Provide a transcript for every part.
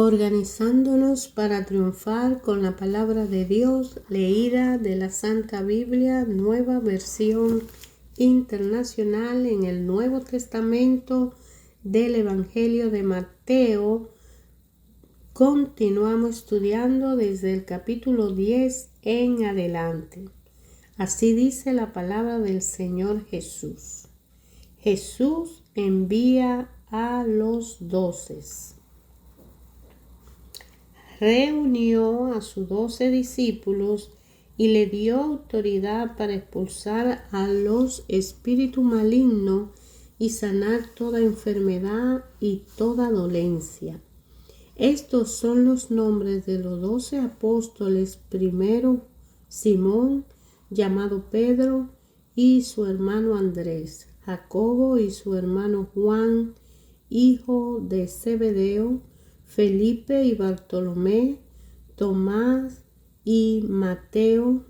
organizándonos para triunfar con la palabra de Dios leída de la Santa Biblia, nueva versión internacional en el Nuevo Testamento del Evangelio de Mateo. Continuamos estudiando desde el capítulo 10 en adelante. Así dice la palabra del Señor Jesús. Jesús envía a los 12. Reunió a sus 12 discípulos y le dio autoridad para expulsar a los espíritus malignos y sanar toda enfermedad y toda dolencia. Estos son los nombres de los 12 apóstoles. Primero, Simón, llamado Pedro, y su hermano Andrés, Jacobo y su hermano Juan, hijo de Zebedeo, Felipe y Bartolomé, Tomás y Mateo,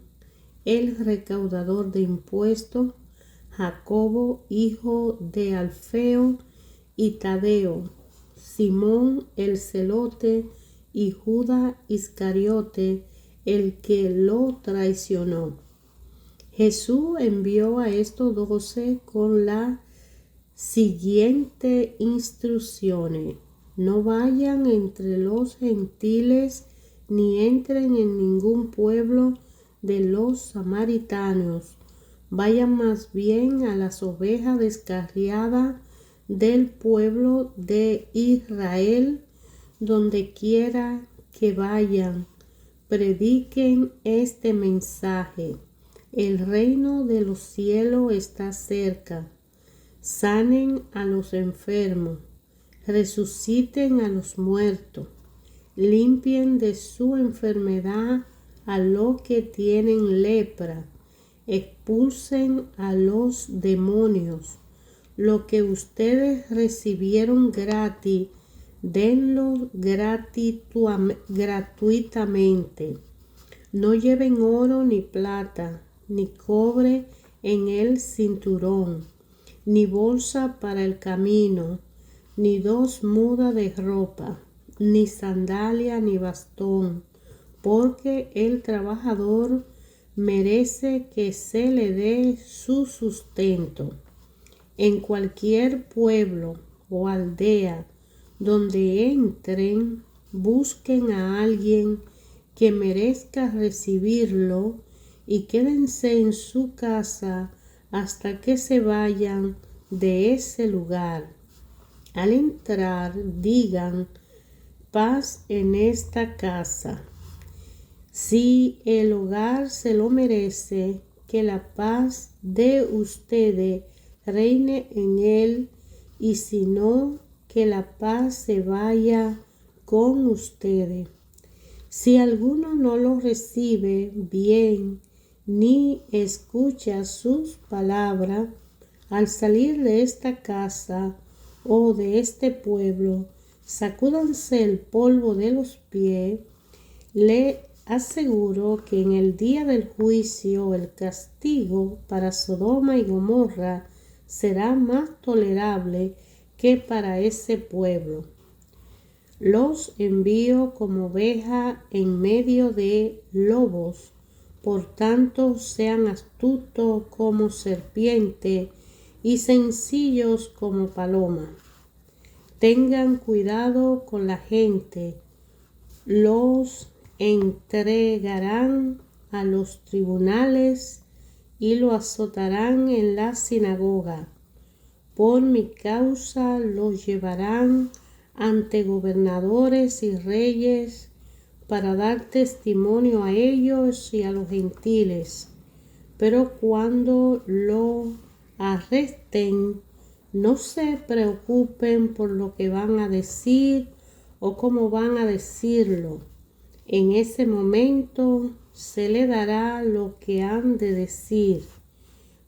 el recaudador de impuestos, Jacobo, hijo de Alfeo, y Tadeo, Simón el celote, y Judas Iscariote, el que lo traicionó. Jesús envió a estos 12 con las siguientes instrucciones: no vayan entre los gentiles, ni entren en ningún pueblo de los samaritanos. Vayan más bien a las ovejas descarriadas del pueblo de Israel. Donde quiera que vayan, prediquen este mensaje: el reino de los cielos está cerca. Sanen a los enfermos, resuciten a los muertos, limpien de su enfermedad a los que tienen lepra, expulsen a los demonios. Lo que ustedes recibieron gratis, denlo gratuitamente. No lleven oro ni plata, ni cobre en el cinturón, ni bolsa para el camino, ni 2 mudas de ropa, ni sandalia ni bastón, porque el trabajador merece que se le dé su sustento. En cualquier pueblo o aldea donde entren, busquen a alguien que merezca recibirlo y quédense en su casa hasta que se vayan de ese lugar. Al entrar, digan: paz en esta casa. Si el hogar se lo merece, que la paz de ustedes reine en él, y si no, que la paz se vaya con ustedes. Si alguno no lo recibe bien, ni escucha sus palabras, al salir de esta casa o de este pueblo, sacúdanse el polvo de los pies. Le aseguro que en el día del juicio el castigo para Sodoma y Gomorra será más tolerable que para ese pueblo. Los envío como ovejas en medio de lobos. Por tanto, sean astutos como serpiente y sencillos como paloma. Tengan cuidado con la gente. Los entregarán a los tribunales y lo azotarán en la sinagoga. Por mi causa los llevarán ante gobernadores y reyes para dar testimonio a ellos y a los gentiles. Pero cuando lo arresten, no se preocupen por lo que van a decir o cómo van a decirlo. En ese momento se le dará lo que han de decir,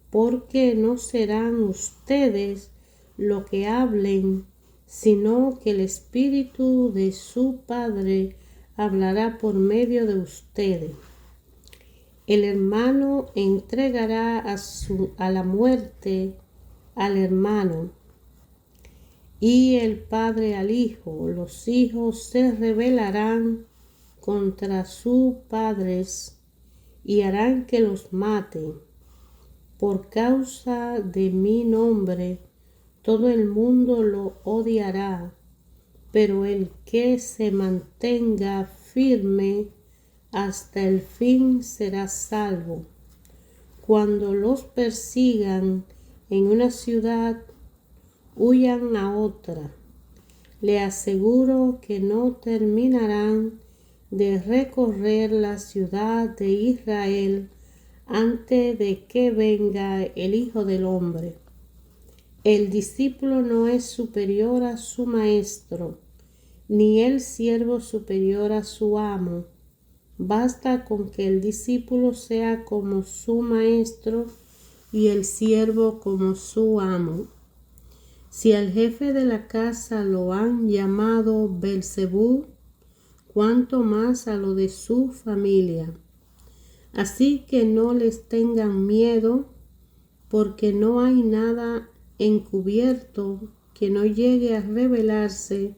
porque no serán ustedes lo que hablen, sino que el Espíritu de su Padre hablará por medio de ustedes. El hermano entregará a la muerte al hermano, y el padre al hijo. Los hijos se rebelarán contra sus padres y harán que los maten. Por causa de mi nombre, todo el mundo lo odiará, pero el que se mantenga firme hasta el fin será salvo. Cuando los persigan en una ciudad, huyan a otra. Le aseguro que no terminarán de recorrer la ciudad de Israel antes de que venga el Hijo del Hombre. El discípulo no es superior a su maestro, ni el siervo superior a su amo. Basta con que el discípulo sea como su maestro y el siervo como su amo. Si al jefe de la casa lo han llamado Beelzebú, cuánto más a lo de su familia. Así que no les tengan miedo, porque no hay nada encubierto que no llegue a revelarse,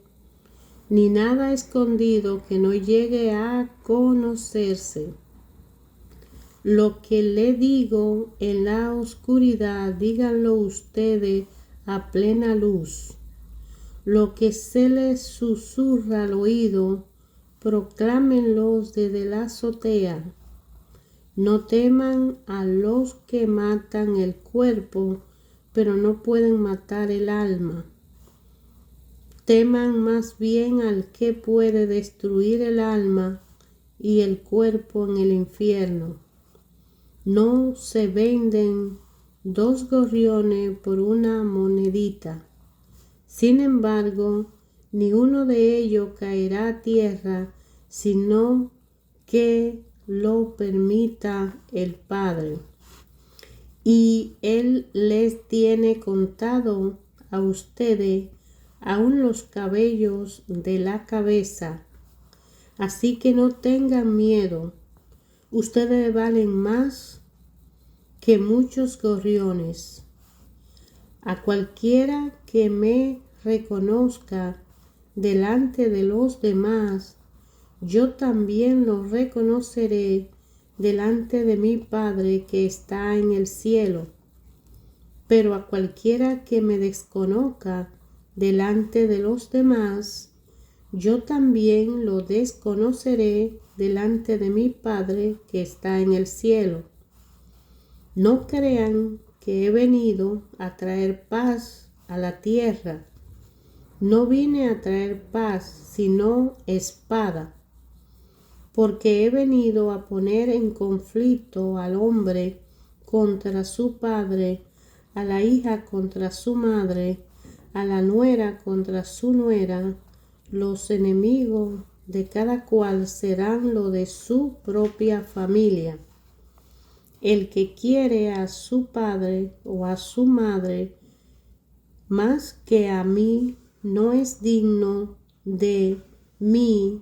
ni nada escondido que no llegue a conocerse. Lo que le digo en la oscuridad, díganlo ustedes a plena luz. Lo que se les susurra al oído, proclámenlos desde la azotea. No teman a los que matan el cuerpo, pero no pueden matar el alma. Teman más bien al que puede destruir el alma y el cuerpo en el infierno. No se venden 2 gorriones por una monedita. Sin embargo, ni uno de ellos caerá a tierra, sino que lo permita el Padre. Y Él les tiene contado a ustedes aún los cabellos de la cabeza. Así que no tengan miedo. Ustedes valen más que muchos gorriones. A cualquiera que me reconozca delante de los demás, yo también lo reconoceré delante de mi Padre que está en el cielo. Pero a cualquiera que me desconozca delante de los demás, yo también lo desconoceré delante de mi Padre que está en el cielo. No crean que he venido a traer paz a la tierra. No vine a traer paz, sino espada, porque he venido a poner en conflicto al hombre contra su padre, a la hija contra su madre, a la nuera contra su nuera. Los enemigos de cada cual serán los de su propia familia. El que quiere a su padre o a su madre más que a mí no es digno de mí.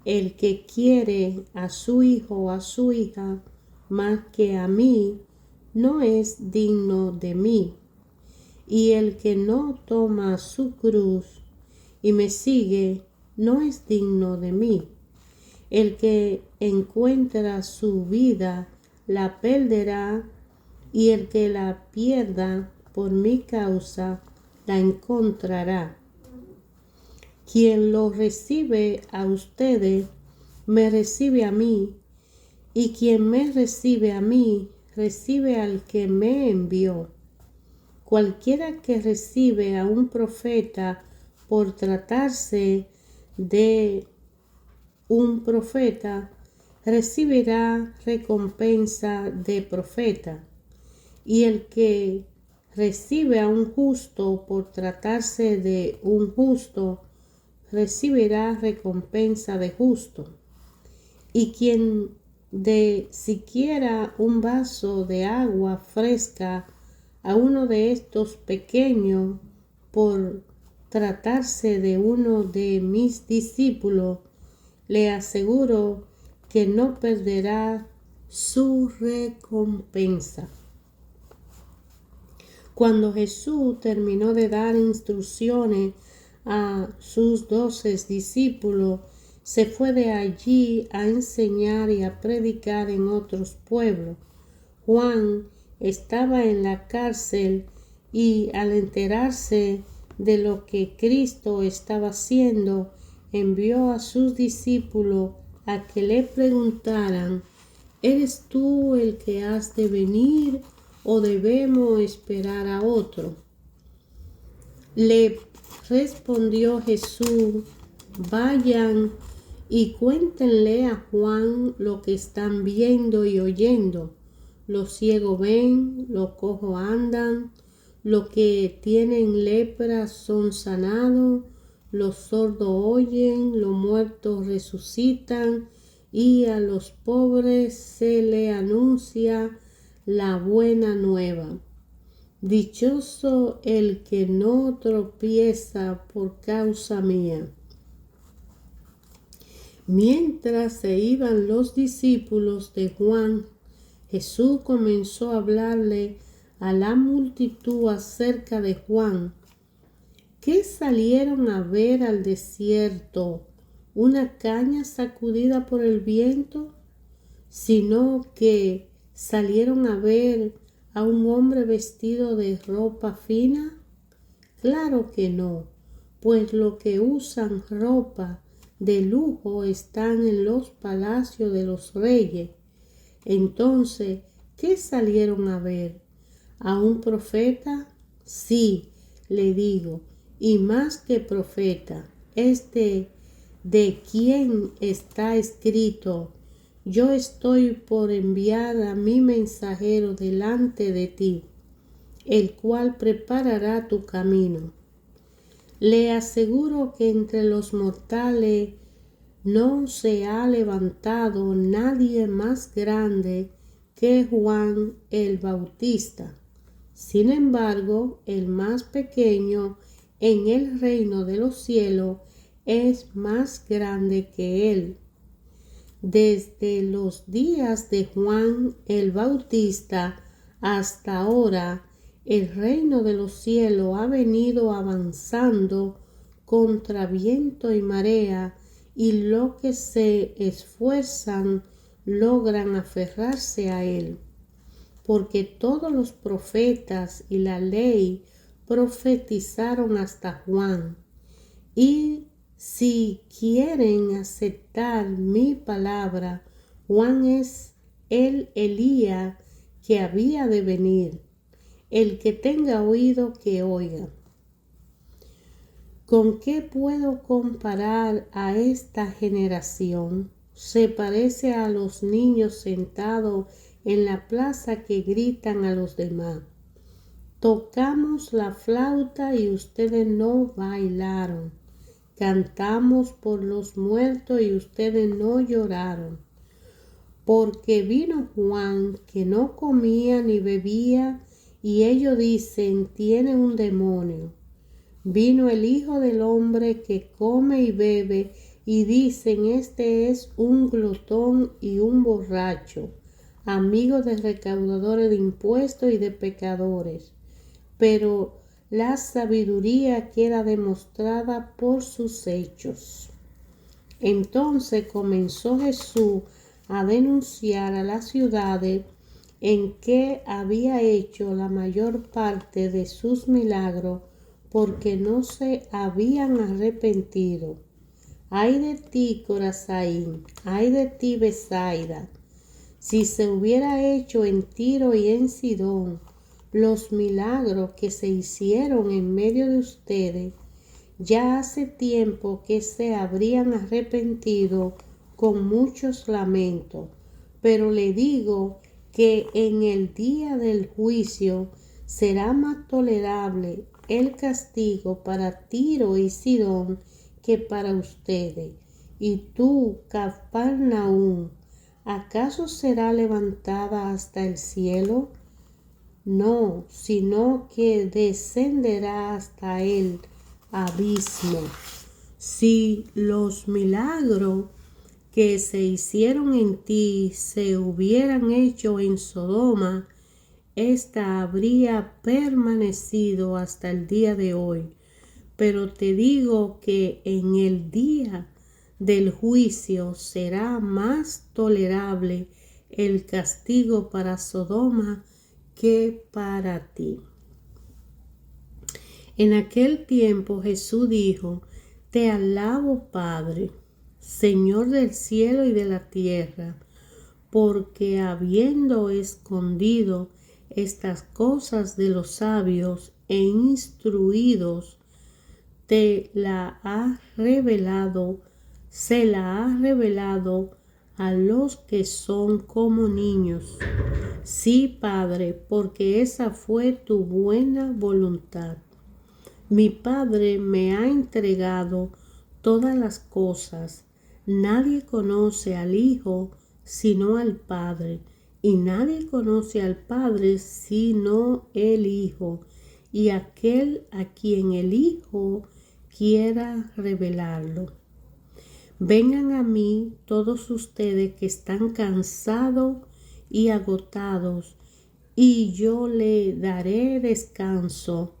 El que quiere a su hijo o a su hija más que a mí no es digno de mí. Y el que no toma su cruz y me sigue no es digno de mí. El que encuentra su vida la perderá, y el que la pierda por mi causa la encontrará. Quien lo recibe a ustedes, me recibe a mí, y quien me recibe a mí, recibe al que me envió. Cualquiera que recibe a un profeta por tratarse de un profeta, recibirá recompensa de profeta. Y el que recibe a un justo por tratarse de un justo, recibirá recompensa de justo. Y quien dé siquiera un vaso de agua fresca a uno de estos pequeños por tratarse de uno de mis discípulos, le aseguro que no perderá su recompensa. Cuando Jesús terminó de dar instrucciones a sus 12 discípulos, se fue de allí a enseñar y a predicar en otros pueblos. Juan estaba en la cárcel y al enterarse de lo que Cristo estaba haciendo, envió a sus discípulos a que le preguntaran: ¿eres tú el que has de venir o debemos esperar a otro? Le respondió Jesús: vayan y cuéntenle a Juan lo que están viendo y oyendo. Los ciegos ven, los cojos andan, los que tienen lepra son sanados, los sordos oyen, los muertos resucitan, y a los pobres se le anuncia la buena nueva. Dichoso el que no tropieza por causa mía. Mientras se iban los discípulos de Juan, Jesús comenzó a hablarle a la multitud acerca de Juan. ¿Qué salieron a ver al desierto? ¿Una caña sacudida por el viento? Sino que salieron a ver a un hombre vestido de ropa fina. Claro que no, pues los que usan ropa de lujo están en los palacios de los reyes. Entonces, ¿qué salieron a ver? ¿A un profeta? Sí, le digo, y más que profeta, de quien está escrito: yo estoy por enviar a mi mensajero delante de ti, el cual preparará tu camino. Le aseguro que entre los mortales no se ha levantado nadie más grande que Juan el Bautista. Sin embargo, el más pequeño en el reino de los cielos es más grande que él. Desde los días de Juan el Bautista hasta ahora, el reino de los cielos ha venido avanzando contra viento y marea, y los que se esfuerzan logran aferrarse a él. Porque todos los profetas y la ley profetizaron hasta Juan. Y si quieren aceptar mi palabra, Juan es el Elías que había de venir. El que tenga oído, que oiga. ¿Con qué puedo comparar a esta generación? Se parece a los niños sentados en la plaza que gritan a los demás: tocamos la flauta y ustedes no bailaron. Cantamos por los muertos y ustedes no lloraron. Porque vino Juan, que no comía ni bebía, y ellos dicen: tiene un demonio. Vino el Hijo del Hombre, que come y bebe, y dicen: este es un glotón y un borracho, amigo de recaudadores de impuestos y de pecadores. Pero la sabiduría queda demostrada por sus hechos. Entonces comenzó Jesús a denunciar a las ciudades en que había hecho la mayor parte de sus milagros, porque no se habían arrepentido. Ay de ti, Corazín, ay de ti, Betsaida. Si se hubiera hecho en Tiro y en Sidón los milagros que se hicieron en medio de ustedes, ya hace tiempo que se habrían arrepentido con muchos lamentos. Pero le digo que en el día del juicio será más tolerable el castigo para Tiro y Sidón que para ustedes. Y tú, Cafarnaúm, ¿acaso será levantada hasta el cielo? No, sino que descenderá hasta el abismo. Si los milagros que se hicieron en ti se hubieran hecho en Sodoma, ésta habría permanecido hasta el día de hoy. Pero te digo que en el día del juicio será más tolerable el castigo para Sodoma que para ti. En aquel tiempo Jesús dijo: Te alabo, Padre, Señor del cielo y de la tierra, porque habiendo escondido estas cosas de los sabios e instruidos, se la ha revelado a los que son como niños. Sí, Padre, porque esa fue tu buena voluntad. Mi Padre me ha entregado todas las cosas. Nadie conoce al Hijo sino al Padre, y nadie conoce al Padre sino el Hijo, y aquel a quien el Hijo quiera revelarlo. Vengan a mí todos ustedes que están cansados y agotados, y yo le daré descanso.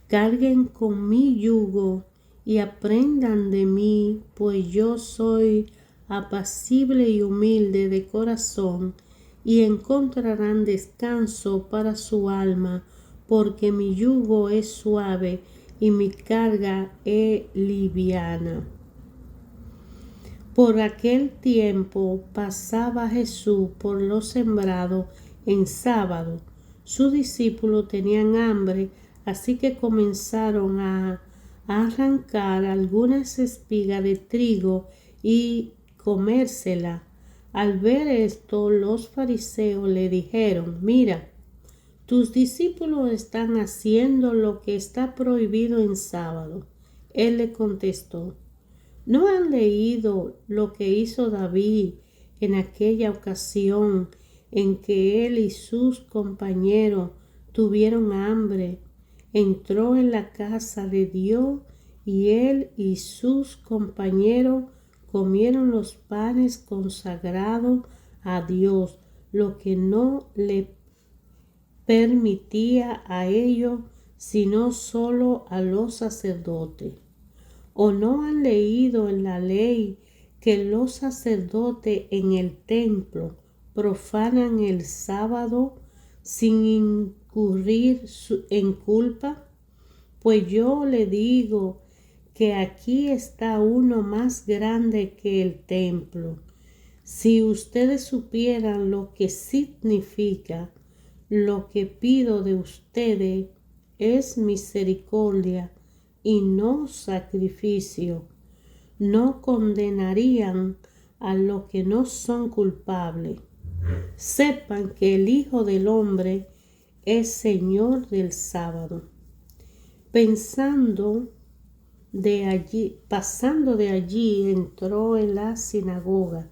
Carguen con mi yugo y aprendan de mí, pues yo soy apacible y humilde de corazón, y encontrarán descanso para su alma, porque mi yugo es suave y mi carga es liviana. Por aquel tiempo pasaba Jesús por los sembrados en sábado. Sus discípulos tenían hambre, así que comenzaron a arrancar algunas espigas de trigo y comérsela. Al ver esto, los fariseos le dijeron: Mira, tus discípulos están haciendo lo que está prohibido en sábado. Él le contestó: ¿No han leído lo que hizo David en aquella ocasión en que él y sus compañeros tuvieron hambre? Entró en la casa de Dios y él y sus compañeros comieron los panes consagrados a Dios, lo que no le permitía a ellos sino solo a los sacerdotes. ¿O no han leído en la ley que los sacerdotes en el templo profanan el sábado sin incurrir en culpa? Pues yo le digo que aquí está uno más grande que el templo. Si ustedes supieran lo que significa: lo que pido de ustedes es misericordia y no sacrificio, no condenarían a los que no son culpables. Sepan que el Hijo del Hombre es Señor del sábado. Pasando de allí, entró en la sinagoga,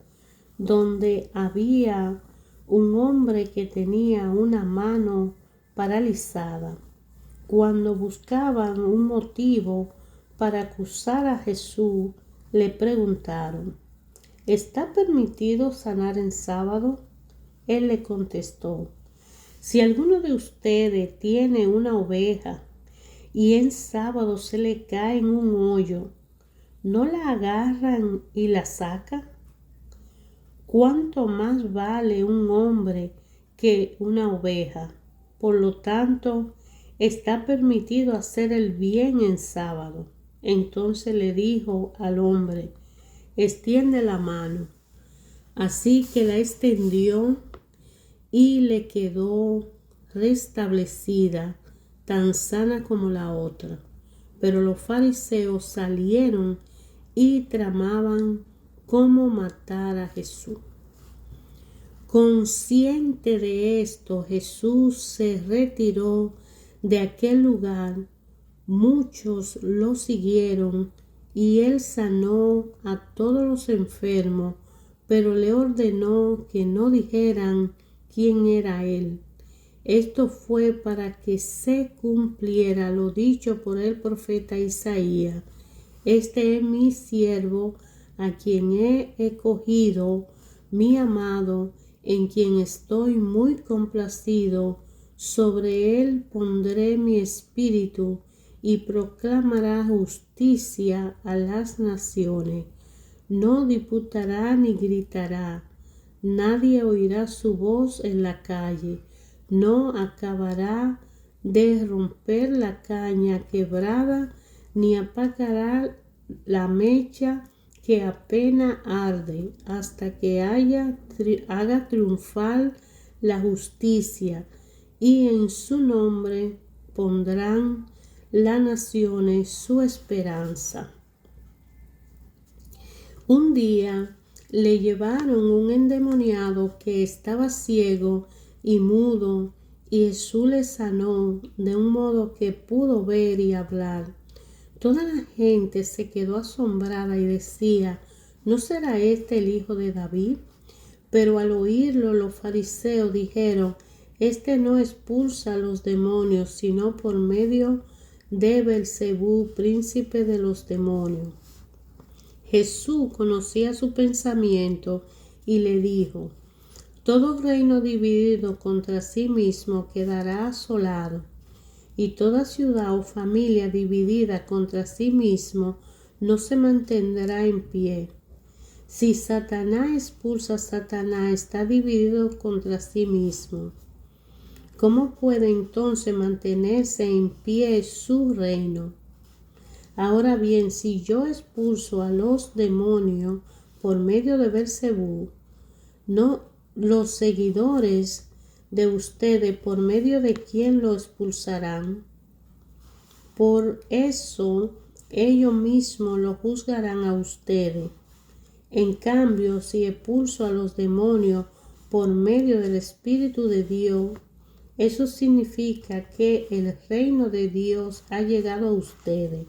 donde había un hombre que tenía una mano paralizada. Cuando buscaban un motivo para acusar a Jesús, le preguntaron: ¿Está permitido sanar en sábado? Él le contestó: Si alguno de ustedes tiene una oveja y en sábado se le cae en un hoyo, ¿no la agarran y la sacan? ¿Cuánto más vale un hombre que una oveja? Por lo tanto, está permitido hacer el bien en sábado. Entonces le dijo al hombre: extiende la mano. Así que la extendió y le quedó restablecida, tan sana como la otra. Pero los fariseos salieron y tramaban cómo matar a Jesús. Consciente de esto, Jesús se retiró de aquel lugar. Muchos lo siguieron y él sanó a todos los enfermos, pero le ordenó que no dijeran quién era él. Esto fue para que se cumpliera lo dicho por el profeta Isaías: Este es mi siervo, a quien he escogido, mi amado, en quien estoy muy complacido. Sobre él pondré mi espíritu y proclamará justicia a las naciones. No disputará ni gritará. Nadie oirá su voz en la calle. No acabará de romper la caña quebrada, ni apagará la mecha que apenas arde, hasta que haga triunfar la justicia, y en su nombre pondrán las naciones su esperanza. Un día le llevaron un endemoniado que estaba ciego y mudo, y Jesús le sanó de un modo que pudo ver y hablar. Toda la gente se quedó asombrada y decía: ¿no será este el hijo de David? Pero al oírlo los fariseos dijeron: este no expulsa a los demonios, sino por medio de Beelzebú, príncipe de los demonios. Jesús conocía su pensamiento y le dijo: todo reino dividido contra sí mismo quedará asolado, y toda ciudad o familia dividida contra sí mismo no se mantendrá en pie. Si Satanás expulsa a Satanás, está dividido contra sí mismo. ¿Cómo puede entonces mantenerse en pie su reino? Ahora bien, si yo expulso a los demonios por medio de Beelzebú, ¿no los seguidores de ustedes por medio de quién lo expulsarán? Por eso ellos mismos lo juzgarán a ustedes. En cambio, si expulso a los demonios por medio del Espíritu de Dios, eso significa que el reino de Dios ha llegado a ustedes.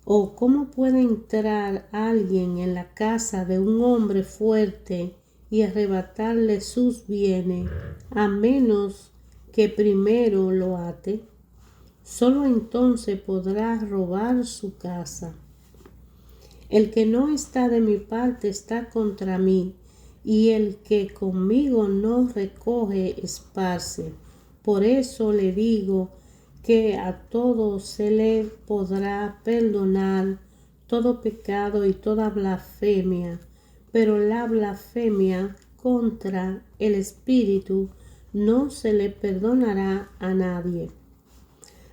¿O cómo puede entrar alguien en la casa de un hombre fuerte y arrebatarle sus bienes, a menos que primero lo ate? Solo entonces podrá robar su casa. El que no está de mi parte está contra mí, y el que conmigo no recoge esparce. Por eso le digo que a todos se le podrá perdonar todo pecado y toda blasfemia, pero la blasfemia contra el Espíritu no se le perdonará a nadie.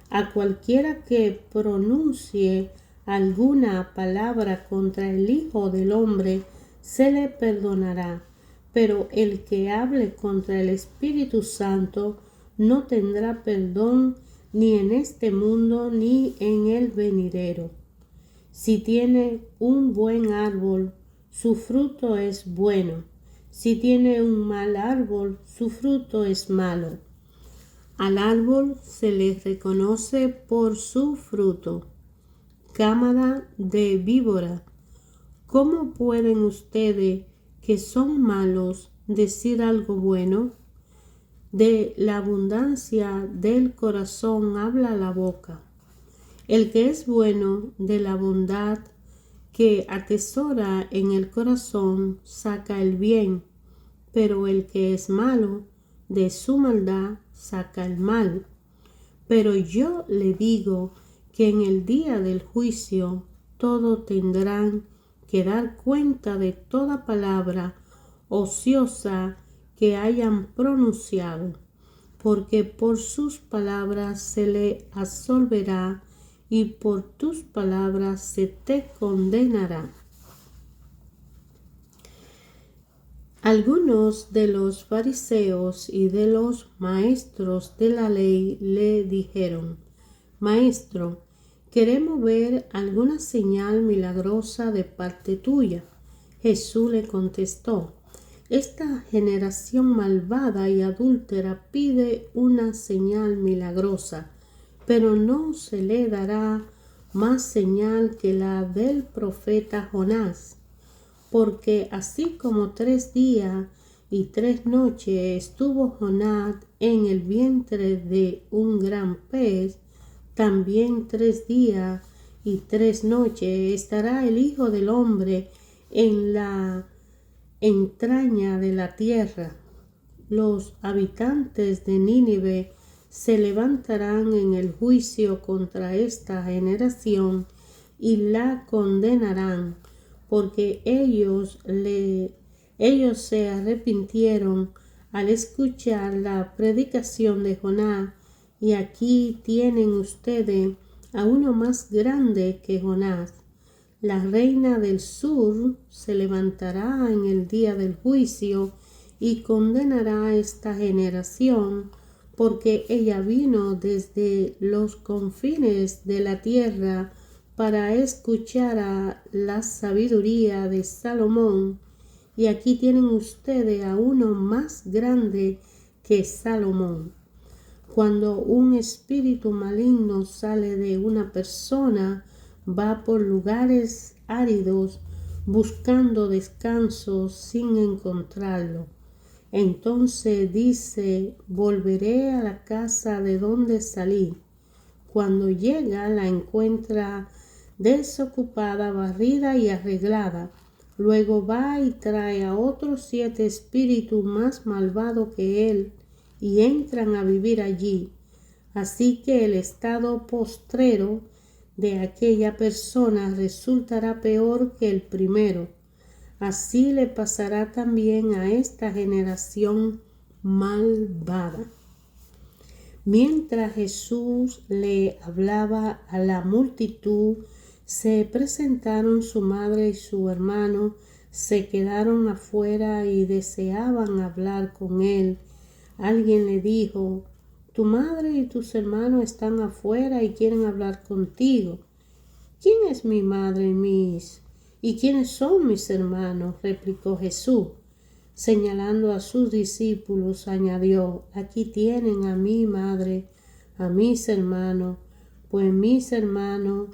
A cualquiera que pronuncie alguna palabra contra el Hijo del Hombre se le perdonará, pero el que hable contra el Espíritu Santo no tendrá perdón ni en este mundo ni en el venidero. Si tiene un buen árbol, su fruto es bueno. Si tiene un mal árbol, su fruto es malo. Al árbol se le reconoce por su fruto. Cámara de víbora, ¿cómo pueden ustedes, que son malos, decir algo bueno? De la abundancia del corazón habla la boca. El que es bueno, de la bondad que atesora en el corazón, saca el bien, pero el que es malo, de su maldad saca el mal. Pero yo le digo que en el día del juicio todos tendrán que dar cuenta de toda palabra ociosa que hayan pronunciado, porque por sus palabras se le absolverá y por tus palabras se te condenará. Algunos de los fariseos y de los maestros de la ley le dijeron: Maestro, queremos ver alguna señal milagrosa de parte tuya. Jesús le contestó: esta generación malvada y adúltera pide una señal milagrosa, pero no se le dará más señal que la del profeta Jonás. Porque así como 3 días y 3 noches estuvo Jonás en el vientre de un gran pez, también 3 días y 3 noches estará el Hijo del Hombre en la entraña de la tierra. los habitantes de Nínive se levantarán en el juicio contra esta generación y la condenarán, porque ellos se arrepintieron al escuchar la predicación de Jonás, y aquí tienen ustedes a uno más grande que Jonás. La reina del sur se levantará en el día del juicio y condenará a esta generación, porque ella vino desde los confines de la tierra para escuchar a la sabiduría de Salomón, y aquí tienen ustedes a uno más grande que Salomón. Cuando un espíritu maligno sale de una persona, va por lugares áridos buscando descanso sin encontrarlo. Entonces dice: volveré a la casa de donde salí. Cuando llega, la encuentra desocupada, barrida y arreglada. Luego va y trae a otros 7 espíritus más malvados que él, y entran a vivir allí. Así que el estado postrero de aquella persona resultará peor que el primero. Así le pasará también a esta generación malvada. Mientras Jesús le hablaba a la multitud, se presentaron su madre y su hermano, se quedaron afuera y deseaban hablar con él. Alguien le dijo: tu madre y tus hermanos están afuera y quieren hablar contigo. ¿Quién es mi madre y quiénes son mis hermanos?, replicó Jesús. Señalando a sus discípulos, añadió: aquí tienen a mi madre, a mis hermanos, pues mis hermanos,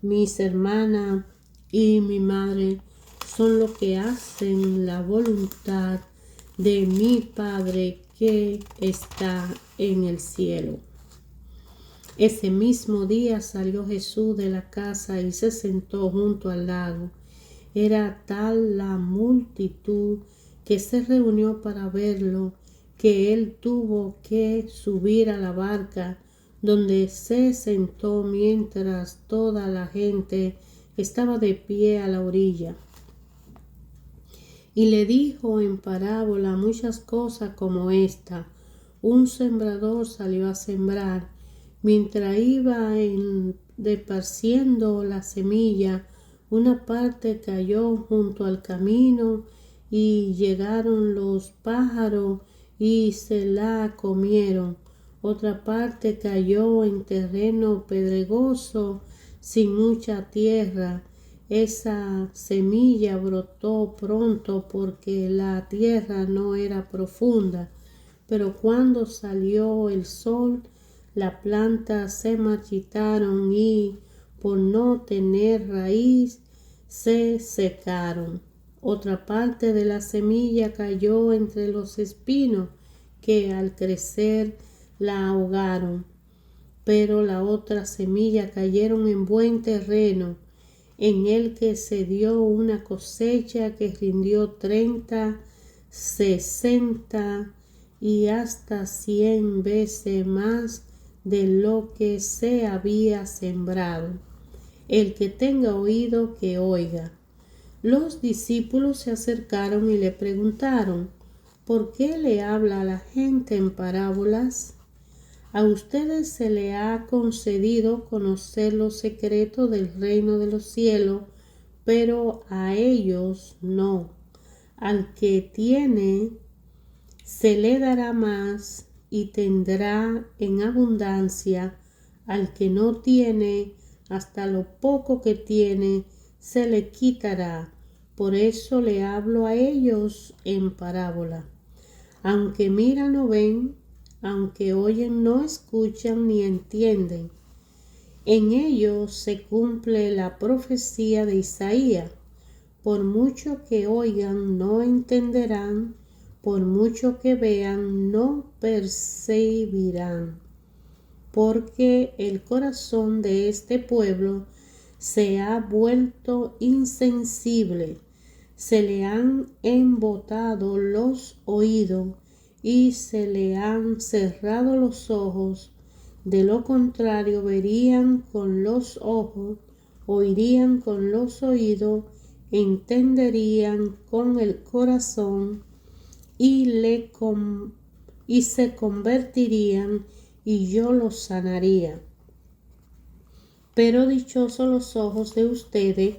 mis hermanas y mi madre son los que hacen la voluntad de mi Padre que está en el cielo. Ese mismo día salió Jesús de la casa y se sentó junto al lago. Era tal la multitud que se reunió para verlo, que él tuvo que subir a la barca, donde se sentó mientras toda la gente estaba de pie a la orilla. Y le dijo en parábola muchas cosas como esta. Un sembrador salió a sembrar. Mientras iba deparciendo la semilla, una parte cayó junto al camino y llegaron los pájaros y se la comieron. Otra parte cayó en terreno pedregoso sin mucha tierra. Esa semilla brotó pronto porque la tierra no era profunda, pero cuando salió el sol, las plantas se marchitaron y, por no tener raíz, se secaron. Otra parte de la semilla cayó entre los espinos, que al crecer la ahogaron. Pero la otra semilla cayeron en buen terreno, en el que se dio una cosecha que rindió 30, 60 y hasta 100 veces más de lo que se había sembrado. El que tenga oído, que oiga. Los discípulos se acercaron y le preguntaron: ¿por qué le habla a la gente en parábolas? A ustedes se le ha concedido conocer los secretos del reino de los cielos, pero a ellos no. Al que tiene, se le dará más y tendrá en abundancia. Al que no tiene, hasta lo poco que tiene, se le quitará. Por eso le hablo a ellos en parábola. Aunque miran no ven, aunque oyen no escuchan ni entienden. En ellos se cumple la profecía de Isaías. Por mucho que oigan no entenderán, por mucho que vean no percibirán. Porque el corazón de este pueblo se ha vuelto insensible, se le han embotado los oídos y se le han cerrado los ojos. De lo contrario, verían con los ojos, oirían con los oídos, entenderían con el corazón y se convertirían y yo los sanaría. Pero dichosos los ojos de ustedes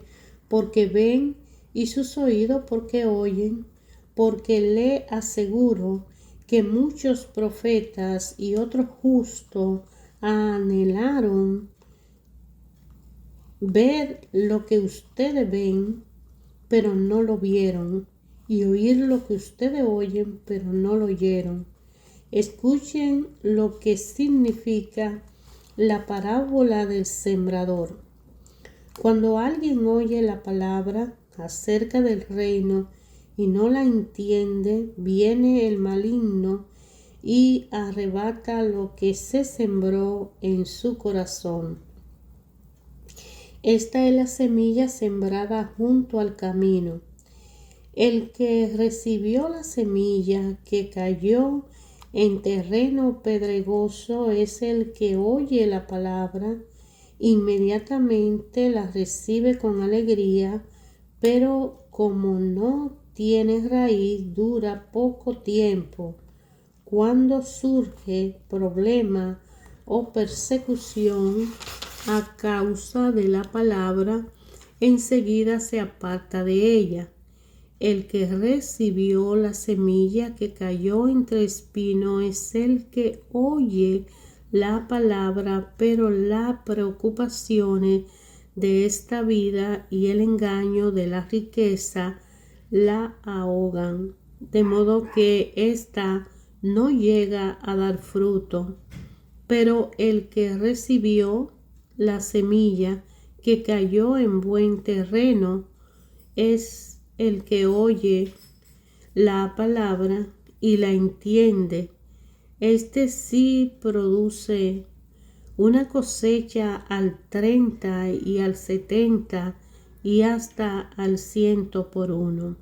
porque ven y sus oídos porque oyen, porque le aseguro que muchos profetas y otros justos anhelaron ver lo que ustedes ven, pero no lo vieron, y oír lo que ustedes oyen, pero no lo oyeron. Escuchen lo que significa la parábola del sembrador. Cuando alguien oye la palabra acerca del reino y no la entiende, viene el maligno y arrebata lo que se sembró en su corazón. Esta es la semilla sembrada junto al camino. El que recibió la semilla que cayó en terreno pedregoso es el que oye la palabra, inmediatamente la recibe con alegría, pero como no tiene raíz, dura poco tiempo. Cuando surge problema o persecución a causa de la palabra, enseguida se aparta de ella. El que recibió la semilla que cayó entre espinos es el que oye la palabra, pero las preocupaciones de esta vida y el engaño de la riqueza la ahogan, de modo que ésta no llega a dar fruto. Pero el que recibió la semilla que cayó en buen terreno es el que oye la palabra y la entiende. Este sí produce una cosecha al 30 y al 70 y hasta al 100 por uno.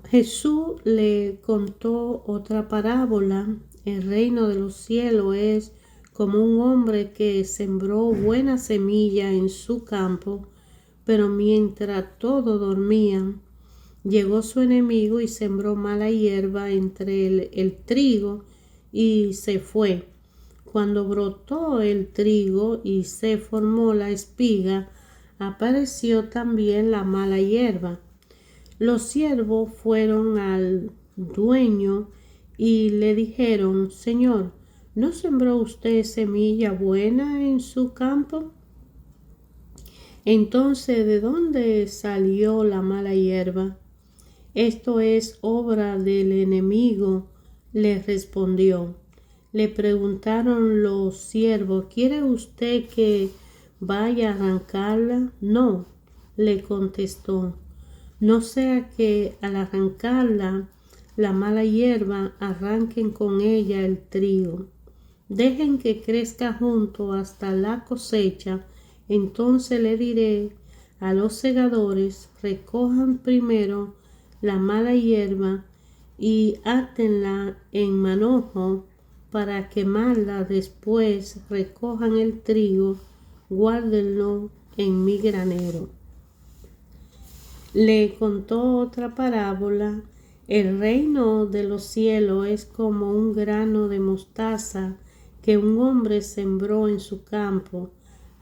Jesús le contó otra parábola. El reino de los cielos es como un hombre que sembró buena semilla en su campo, pero mientras todos dormían, llegó su enemigo y sembró mala hierba entre el trigo y se fue. Cuando brotó el trigo y se formó la espiga, apareció también la mala hierba. Los siervos fueron al dueño y le dijeron: Señor, ¿no sembró usted semilla buena en su campo? Entonces, ¿de dónde salió la mala hierba? Esto es obra del enemigo, le respondió. Le preguntaron los siervos: ¿quiere usted que vaya a arrancarla? No, le contestó. No sea que al arrancarla la mala hierba arranquen con ella el trigo. Dejen que crezca junto hasta la cosecha. Entonces le diré a los segadores: recojan primero la mala hierba y átenla en manojo para quemarla. Después recojan el trigo, guárdenlo en mi granero. Le contó otra parábola. El reino de los cielos es como un grano de mostaza que un hombre sembró en su campo.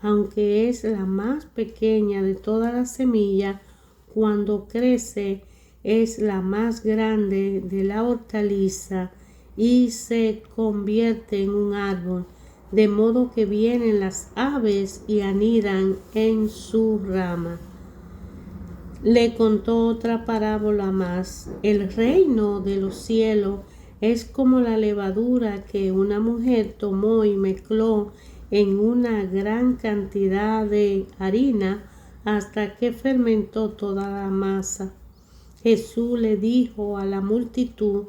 Aunque es la más pequeña de todas las semillas, cuando crece es la más grande de la hortaliza y se convierte en un árbol, de modo que vienen las aves y anidan en su rama. Le contó otra parábola más. El reino de los cielos es como la levadura que una mujer tomó y mezcló en una gran cantidad de harina hasta que fermentó toda la masa. Jesús le dijo a la multitud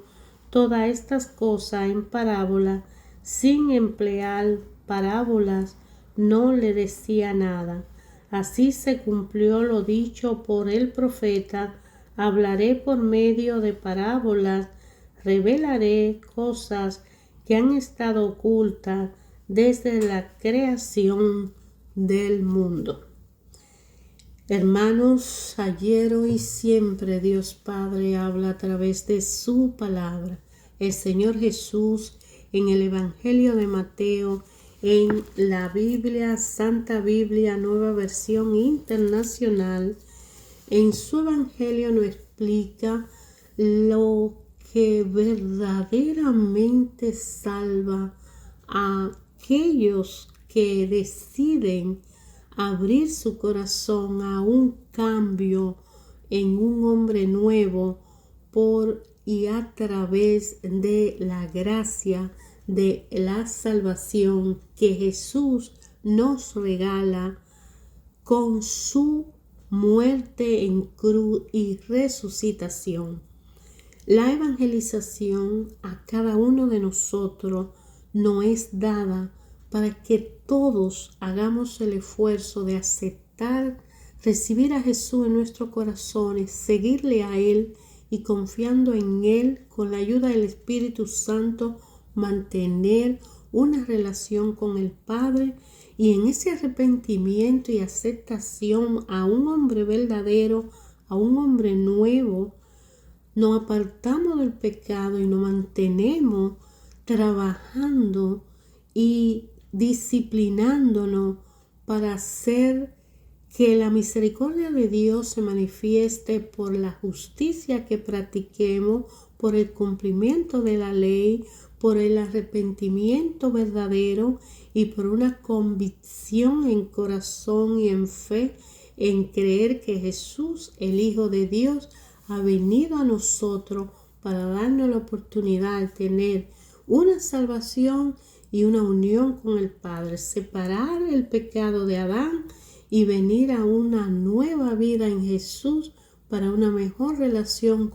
todas estas cosas en parábola. Sin emplear parábolas no le decía nada. Así se cumplió lo dicho por el profeta: hablaré por medio de parábolas, revelaré cosas que han estado ocultas desde la creación del mundo. Hermanos, ayer, hoy y siempre Dios Padre habla a través de su palabra. El Señor Jesús en el Evangelio de Mateo, en la Biblia, Santa Biblia, Nueva Versión Internacional, en su Evangelio nos explica lo que verdaderamente salva a aquellos que deciden abrir su corazón a un cambio en un hombre nuevo por y a través de la gracia de la salvación que Jesús nos regala con su muerte en cruz y resucitación. La evangelización a cada uno de nosotros nos es dada para que todos hagamos el esfuerzo de aceptar, recibir a Jesús en nuestros corazones, seguirle a Él y confiando en Él, con la ayuda del Espíritu Santo, mantener una relación con el Padre y en ese arrepentimiento y aceptación a un hombre verdadero, a un hombre nuevo, nos apartamos del pecado y nos mantenemos trabajando y disciplinándonos para hacer que la misericordia de Dios se manifieste por la justicia que practiquemos, por el cumplimiento de la ley, por el arrepentimiento verdadero y por una convicción en corazón y en fe en creer que Jesús, el Hijo de Dios, ha venido a nosotros para darnos la oportunidad de tener una salvación y una unión con el Padre, separar el pecado de Adán y venir a una nueva vida en Jesús para una mejor relación